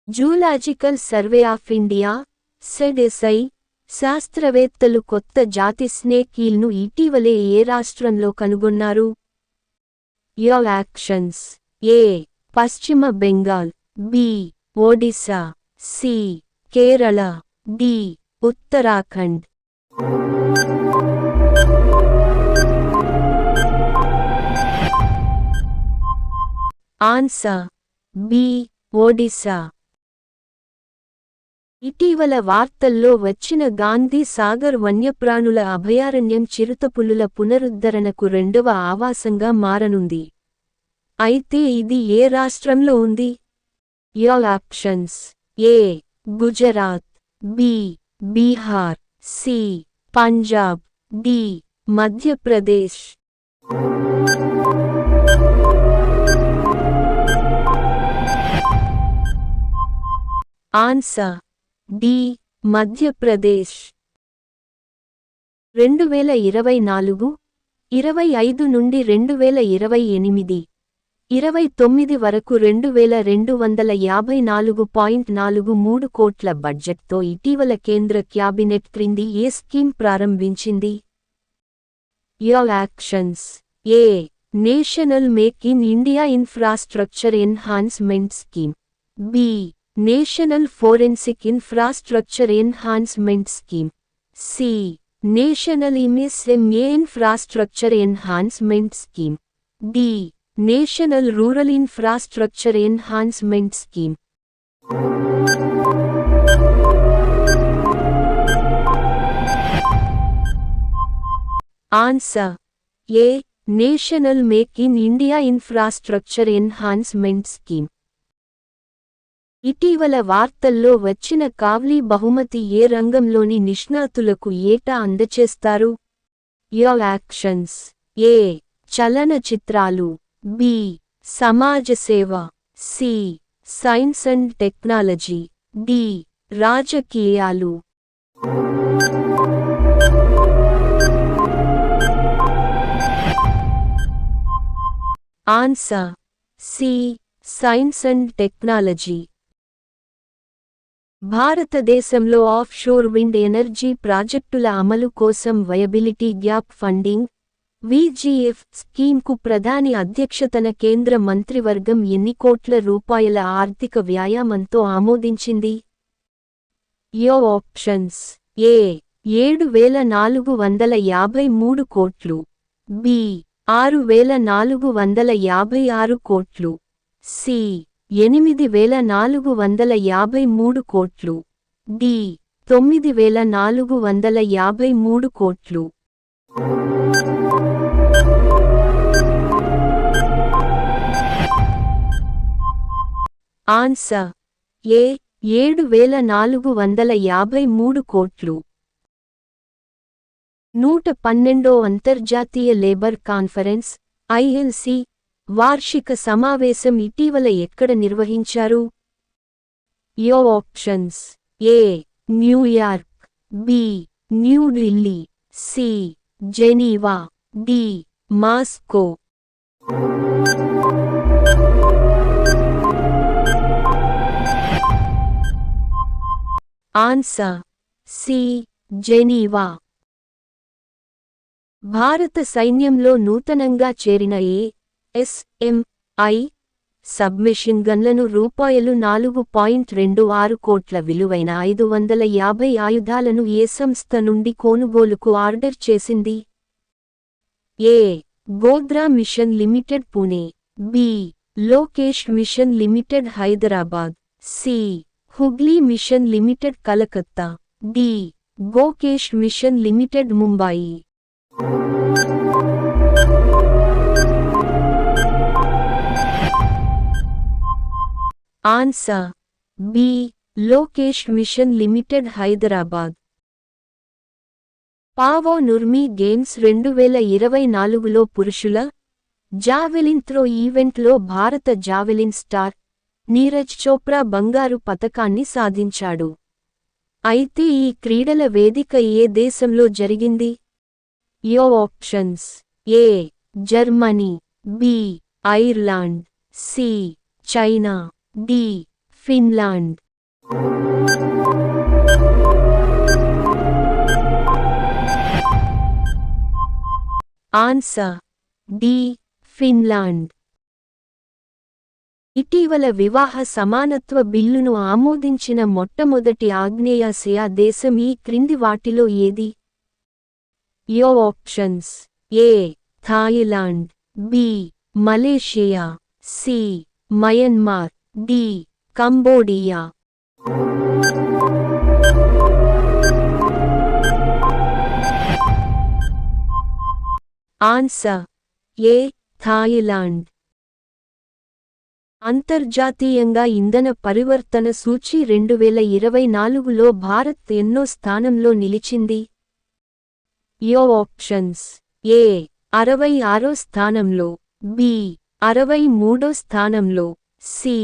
Zoological survey of India ZSI శాస్త్రవేత్తలు కొత్త జాతి స్నేక్ ఈల్ను ఇటీవలే ఏ రాష్ట్రంలో కనుగొన్నారు? Options: A. పశ్చిమ Bengal, B. Odisha, C. Kerala, D. Uttarakhand. Answer: B. Odisha. ఇటీవల వార్తల్లో వచ్చిన గాంధీ సాగర్ వన్యప్రాణుల అభయారణ్యం చిరుతపులుల పునరుద్ధరణకు రెండవ ఆవాసంగా మారనుంది. అయితే ఇది ఏ రాష్ట్రంలో ఉంది? Options: A. Gujarat, B. Bihar, C. Punjab, D. Madhya Pradesh. Answer: D. Madhya Pradesh. 2024-25 నుండి 2028-29 వరకు 2254.43 కోట్ల బడ్జెట్తో ఇటీవల కేంద్ర క్యాబినెట్ క్రింది ఏ స్కీమ్ ప్రారంభించింది? Options: A. National make in India infrastructure enhancement scheme, B. National forensic infrastructure enhancement scheme, C. National MSME infrastructure enhancement scheme, D. National rural infrastructure enhancement scheme. Answer: A. National make in India infrastructure enhancement scheme. ఇటీవల వార్తల్లో వచ్చిన Kavli బహుమతి ఏ రంగంలోని నిష్ణాతులకు ఏటా అందచేస్తారు? Options: A. చలనచిత్రాలు, బి. సమాజసేవ, C. Science and technology, D. రాజకీయాలు. Answer: C. Science and technology. భారతదేశంలో ఆఫ్షోర్ విండ్ ఎనర్జీ ప్రాజెక్టుల అమలు కోసం వయబిలిటీ గ్యాప్ ఫండింగ్ (విజిఎఫ్) స్కీమ్కు ప్రధాని అధ్యక్షతన కేంద్ర మంత్రివర్గం ఎన్ని కోట్ల రూపాయల ఆర్థిక వ్యాయామంతో ఆమోదించింది? ఆప్షన్స్: ఏ. 7,453 కోట్లు, బి. 6,456 కోట్లు, సి. 8,453 కోట్లు, డి. 9,453 కోట్లు. ఆన్సర్: ఏ. 7,453 కోట్లు. 112వ అంతర్జాతీయ లేబర్ కాన్ఫరెన్స్ (ఐఎల్సి) వార్షిక సమావేశం ఇటీవల ఎక్కడ నిర్వహించారు? Options: A. New York, B. New Delhi, C. Geneva, D. Moscow. Answer: C. Geneva. భారత సైన్యంలో నూతనంగా చేరిన ఏ.ఎస్.ఎం.ఐ. సబ్మెషిన్ గన్లను రూ.4.26 కోట్ల విలువైన 550 ఆయుధాలను ఏ సంస్థ నుండి కొనుగోలుకు ఆర్డర్ చేసింది? A. Godhra machine limited Pune, B. Lokesh machine limited Hyderabad, C. Hooghly machine limited Calcutta, D. Gokesh machine limited Mumbai. Answer: B. Lokesh machine limited Hyderabad. Paavo Nurmi games 2024లో పురుషుల జావెలిన్ త్రో ఈవెంట్లో భారత జావెలిన్ స్టార్ నీరజ్ చోప్రా బంగారు పతకాన్ని సాధించాడు. అయితే ఈ క్రీడల వేదిక ఏ దేశంలో జరిగింది? Options: A. Germany, B. Ireland, C. China, D. Finland. Answer D. Finland. ఇటీవల వివాహ సమానత్వ బిల్లును ఆమోదించిన మొట్టమొదటి ఆగ్నేయాసియా దేశం ఈ క్రింది వాటిలో ఏది? యో options: A. Thailand, B. Malaysia, C. Myanmar, D. Cambodia. Answer A. Thailand. అంతర్జాతీయంగా ఇంధన పరివర్తన సూచీ 2024లో భారత్ ఎన్నో స్థానంలో నిలిచింది? యో ఆప్షన్స్: ఏ. 66వ స్థానంలో, బి. 63వ స్థానంలో, సి.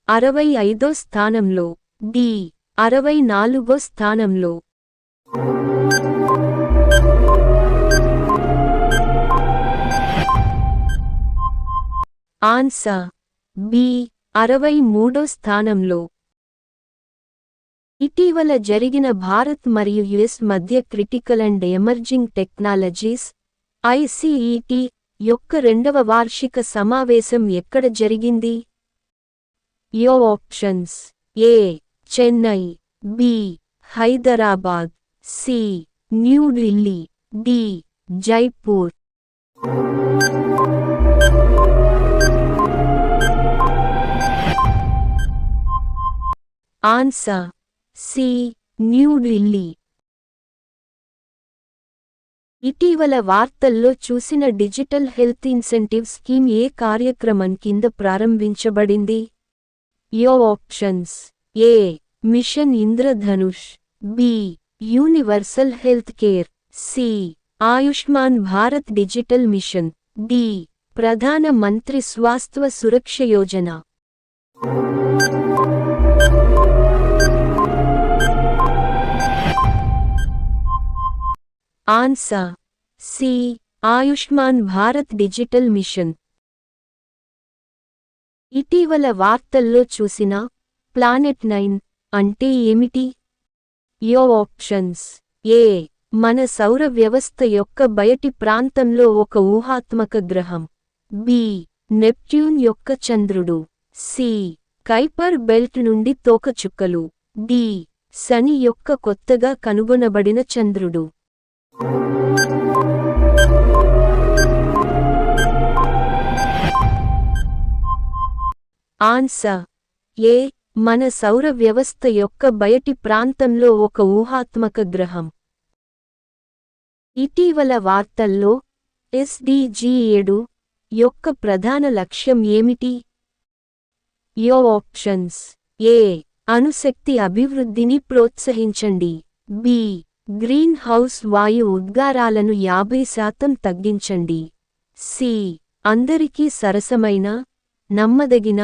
65వ స్థానంలో, డి. 64వ స్థానంలో. Answer B. 63వ స్థానంలో. ఇటీవల జరిగిన భారత్ మరియు యుఎస్ మధ్య critical and emerging technologies (ICET) యొక్క 2వ వార్షిక సమావేశం ఎక్కడ జరిగింది? యో options: A. Chennai, B. Hyderabad, C. New Delhi, D. Jaipur. Answer C. New Delhi. ఇటీవల వార్తల్లో చూసిన డిజిటల్ హెల్త్ ఇన్సెంటివ్ స్కీమ్ ఏ కార్యక్రమం కింద ప్రారంభించబడింది? యో options: A. Mission Indradhanush, B. Universal health care, C. Ayushman Bharat digital mission, D. Pradhan Mantri Swasthya Suraksha Yojana. Answer C. Ayushman Bharat digital mission. ఇటీవల వార్తల్లో చూసిన ప్లానెట్ 9 అంటే ఏమిటి? యో ఆప్షన్స్: ఏ. మన సౌర వ్యవస్థ యొక్క బయటి ప్రాంతంలో ఒక ఊహాత్మక గ్రహం, బి. నెప్ట్యూన్ యొక్క చంద్రుడు, సి. కైపర్ బెల్ట్ నుండి తోకచుక్కలు, డి. శని యొక్క కొత్తగా కనుగొనబడిన చంద్రుడు. ఆన్సర్ ఏ. మన సౌర వ్యవస్థ యొక్క బయటి ప్రాంతంలో ఒక ఊహాత్మక గ్రహం. ఇటీవల వార్తల్లో SDG 7 యొక్క ప్రధాన లక్ష్యం ఏమిటి? యో ఆప్షన్స్: ఏ. అణుశక్తి అభివృద్ధిని ప్రోత్సహించండి, బి. గ్రీన్ హౌస్ వాయు ఉద్గారాలను 50% తగ్గించండి, సి. అందరికీ సరసమైన, నమ్మదగిన,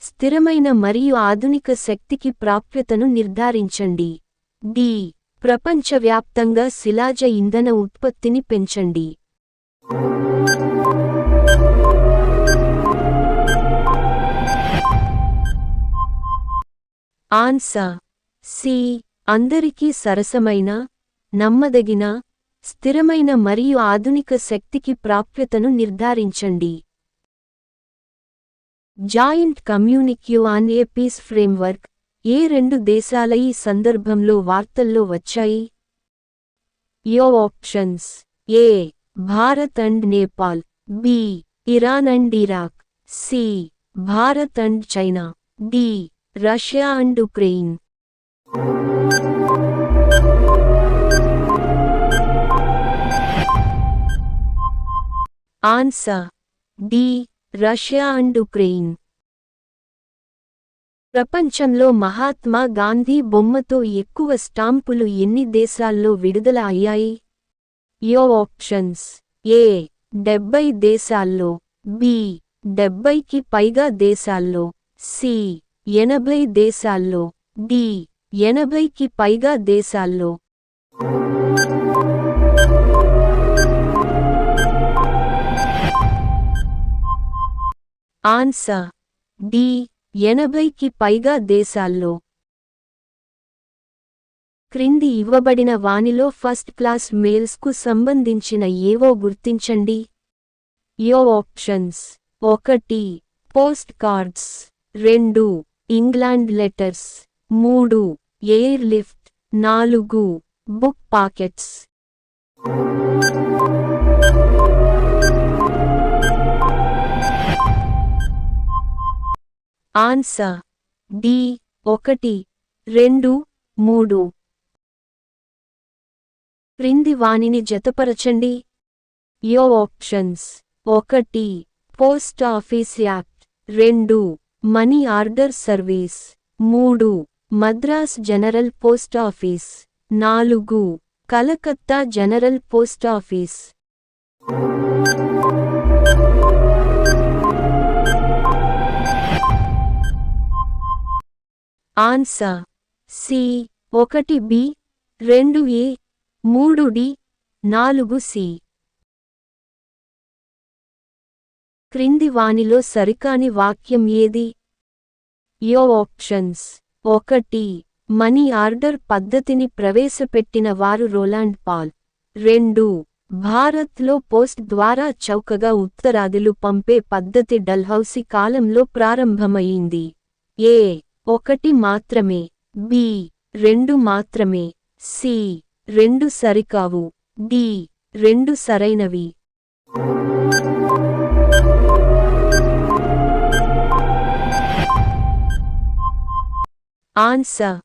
స్థిరమైన మరియు ఆధునిక శక్తికి ప్రాప్యతను నిర్ధారించండి, డి. ప్రపంచవ్యాప్తంగా శిలాజ ఇంధన ఉత్పత్తిని పెంచండి. Answer C. అందరికీ సరసమైన, నమ్మదగిన, స్థిరమైన మరియు ఆధునిక శక్తికి ప్రాప్యతను నిర్ధారించండి. Joint communique on a peace framework ఏ 2 దేశాల ఈ సందర్భంలో వార్తల్లో వచ్చాయి? యో options: A. Bharat and Nepal, B. Iran and Iraq, C. Bharat and China, D. Russia and Ukraine. Answer D. Russia and Ukraine. ప్రపంచంలో మహాత్మా గాంధీ బొమ్మతో ఎక్కువ స్టాంపులు ఎన్ని దేశాల్లో విడుదల అయ్యాయి? యో ఆప్షన్స్: ఏ. 70 దేశాల్లో, బి. 70కి పైగా దేశాల్లో, సి. 80 దేశాల్లో, డి. 80కి పైగా దేశాల్లో. Answer D. 80కి పైగా దేశాల్లో. క్రింది ఇవ్వబడిన వానిలో ఫస్ట్ క్లాస్ మెయిల్స్కు సంబంధించిన ఏవో గుర్తించండి. యో options: 1 post cards, 2 England letters, 3 air lift, 4 book pockets. Answer D 1, 2, 3. క్రింది వానిని జతపరచండి. యో options: 1 post office act, 2 money order service, 3 Madras general post office, 4 Calcutta general post office. Answer C 1 B, 2 A, 3 D, 4 C. క్రింది వానిలో సరికాని వాక్యం ఏది? యో ఆప్షన్స్: 1 మనీ ఆర్డర్ పద్ధతిని ప్రవేశపెట్టిన వారు రోలాండ్ పాల్, 2 భారత్లో పోస్ట్ ద్వారా చౌకగా ఉత్తరాదులు పంపే పద్ధతి డల్హౌసీ కాలంలో ప్రారంభమయ్యింది. ఏ 1 మాత్రమే, బి 2 మాత్రమే, సి 2 సరికావు, డి 2 సరైనవి. ఆన్సర్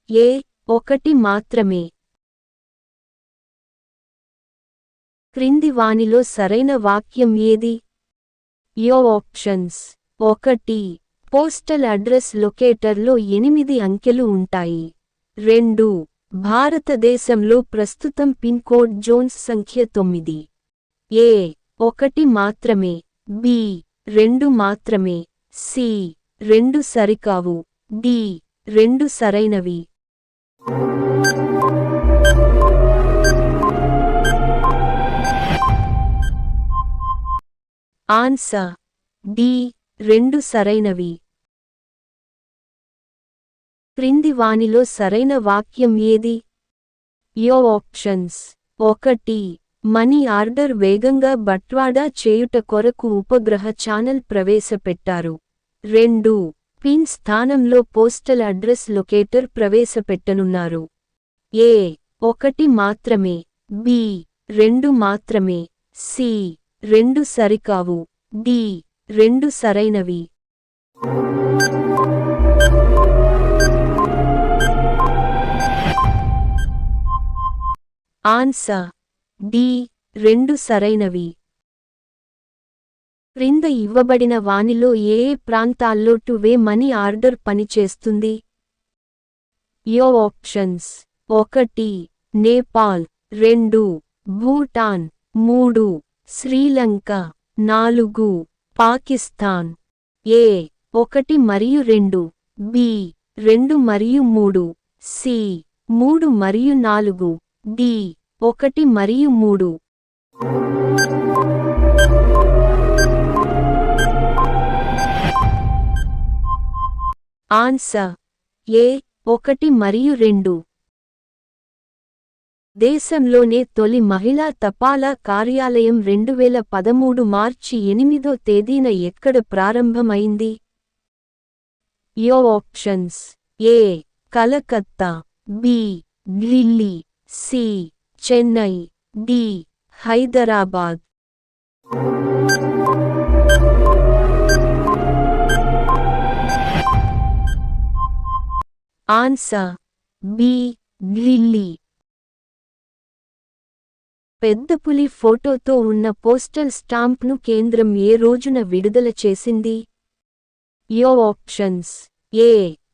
ఏ 1 మాత్రమే. క్రింది వానిలో సరైన వాక్యం ఏది? యో ఆప్షన్స్: 1 పోస్టల్ అడ్రస్ లొకేటర్లో 8 అంకెలు ఉంటాయి, 2 భారతదేశంలో ప్రస్తుతం పిన్ కోడ్ జోన్స్ సంఖ్య 9. ఏ 1 మాత్రమే, బి 2 మాత్రమే, సి 2 సరికావు, డి 2 సరైనవి. ఆన్సర్ డి 2 సరైనవి. క్రింది వానిలో సరైన వాక్యం ఏది? యో ఆప్షన్స్: 1 మనీ ఆర్డర్ వేగంగా బట్వాడా చేయుట కొరకు ఉపగ్రహ ఛానల్ ప్రవేశపెట్టారు, 2 పిన్ స్థానంలో పోస్టల్ అడ్రస్ లొకేటర్ ప్రవేశపెట్టనున్నారు. ఏ 1 మాత్రమే, బి 2 మాత్రమే, సి 2 సరికావు, డి 2 సరైనవి. ఆన్సర్ డి 2 సరైనవి. క్రింద ఇవ్వబడిన వానిలో ఏ ప్రాంతాల్లో 2-వే మనీ ఆర్డర్ పనిచేస్తుంది? యో ఆప్షన్స్: 1 నేపాల్, 2 భూటాన్, 3 శ్రీలంక, 4 పాకిస్తాన్. ఏ 1 మరియు 2, బి 2 మరియు 3, సి 3 మరియు 4, డి 1 మరియు 3. ఆన్సర్ ఏ 1 మరియు 2. దేశంలోనే తొలి మహిళా తపాలా కార్యాలయం 2013 మార్చి 8వ తేదీన ఎక్కడ ప్రారంభమైంది? యో options: A Calcutta, B Delhi, C Chennai, D Hyderabad. Answer B Delhi. పెద్దపులి ఫోటోతో ఉన్న పోస్టల్ స్టాంప్ను కేంద్రం ఏ రోజున విడుదల చేసింది? యో options: A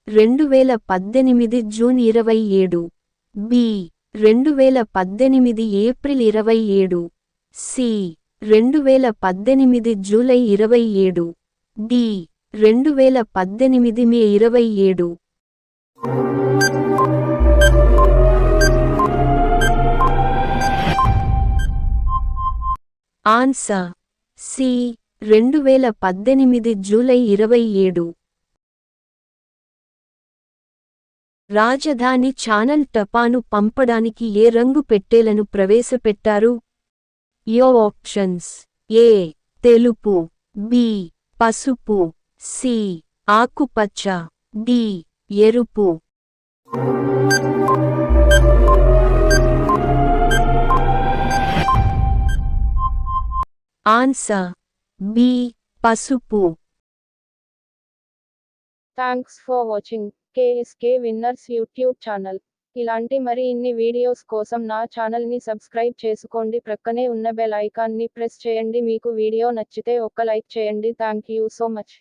2018 June 27, B 2018 April 27, C 2018 July 27, D 2018 May 27. Answer C 2018 July 27. రాజధాని ఛానల్ టపాను పంపడానికి ఏ రంగు పెట్టెలను ప్రవేశపెట్టారు? యో ఆప్షన్స్: ఏ తెలుపు, బి పసుపు, సి ఆకుపచ్చ, డి ఎరుపు. ఆన్సర్ బి పసుపు. Thanks for watching KSK winners YouTube channel. ఇలాంటి ఇన్ని వీడియోస్ కోసం నా ఛానల్ని సబ్స్క్రైబ్ చేసుకోండి. ప్రక్కనే ఉన్న బెల్ ఐకాన్ని ప్రెస్ చేయండి. మీకు వీడియో నచ్చితే ఒక్క లైక్ చేయండి. Thank you so much.